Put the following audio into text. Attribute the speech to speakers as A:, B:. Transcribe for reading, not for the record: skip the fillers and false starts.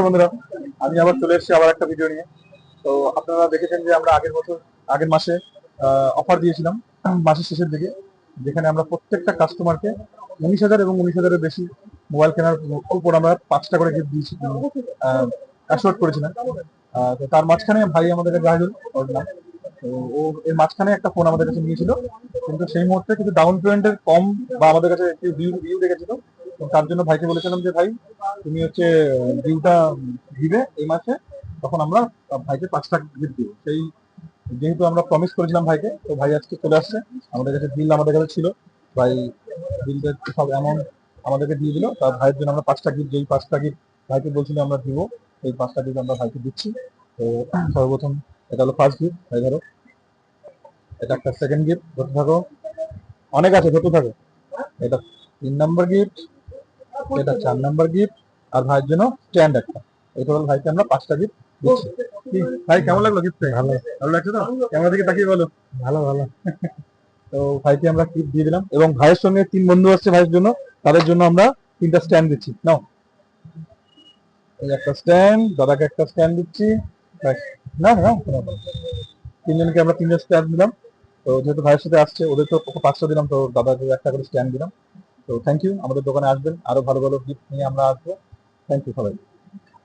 A: নমস্কার বন্ধুরা, আমি আবার চলে এসেছি আবার একটা ভিডিও নিয়ে। তো আপনারা দেখেছেন যে আমরা আগের মাসে অফার দিয়েছিলাম মাসের শেষের দিকে, যেখানে আমরা প্রত্যেকটা কাস্টমারকে 19,000 এবং 19,000-এর বেশি মোবাইল কেনার উপর আমরা 5টা করে গিফট দিয়েছি, অ্যাসোর্ট করেছিলাম। তো তার মাঝখানে ভাই আমাদের রাহুল ওর নাম, তো ও এর মাঝখানে একটা ফোন আমাদের কাছে নিয়েছিল, কিন্তু সেই মুহূর্তে কিছু ডাউন পেমেন্টের কম বা আমাদের কাছে একটু ভিউ দেখেছিল। তো তার জন্য ভাইকে বলেছিলাম যে ভাই তুমি হচ্ছে ডিউটা দিবে এই মাসে, তখন আমরা ভাইকে 5টা গিফট দিব। সেই যেহেতু আমরা প্রমিস করেছিলাম ভাইকে, তো ভাই আজকে চলে আসছে আমাদের কাছে। বিল আমাদের কাছে ছিল, ভাই বিলটা সব অ্যামাউন্ট আমাদেরকে দিয়ে দিল। তার ভাইয়ের জন্য আমরা 5টা গিফট, যেই 5টা গিফট ভাইকে বলছিল আমরা দিব, এই 5টা গিফট আমরা ভাইকে দিচ্ছি। তো সর্বপ্রথম এটা হলো ফার্স্ট গিফট, ভাই ধরো এটা একটা। সেকেন্ড গিফট ধরতে থাকো, অনেক আছে ধরতে থাকো। এটা 3 নম্বর গিফট, এটা 4 নম্বর গিফট, আর ভাইয়ের জন্য স্ট্যান্ড একটা। এই টোটাল ভাইকে আমরা 5টা গিফট দিচ্ছি। ভাই কেমন লাগলো গিফট? ভালো, ভালো লাগছে তো? ক্যামেরা দিকে তাকিয়ে বলো। ভালো ভালো। তো ভাইকে আমরা গিফট দিয়ে দিলাম, এবং ভাইয়ের সঙ্গে 3 বন্ধু আসছে ভাইয়ের জন্য, তাদের জন্য আমরা 3টা স্ট্যান্ড দিচ্ছি। নাও, এই একটা স্ট্যান্ড, দাদাকে একটা স্ট্যান্ড দিচ্ছি। না না, 3জনকে আমরা 3টা স্ট্যান্ড দিলাম। তো যেহেতু ভাইয়ের সাথে আসছে, ওদের তো 5টা দিলাম, তো দাদাকে একটা করে স্ট্যান্ড দিলাম। তো থ্যাংক ইউ, আমাদের দোকানে আসবেন, আরো ভালো ভালো গিফট নিয়ে আমরা আসবো। থ্যাংক ইউ সবাই।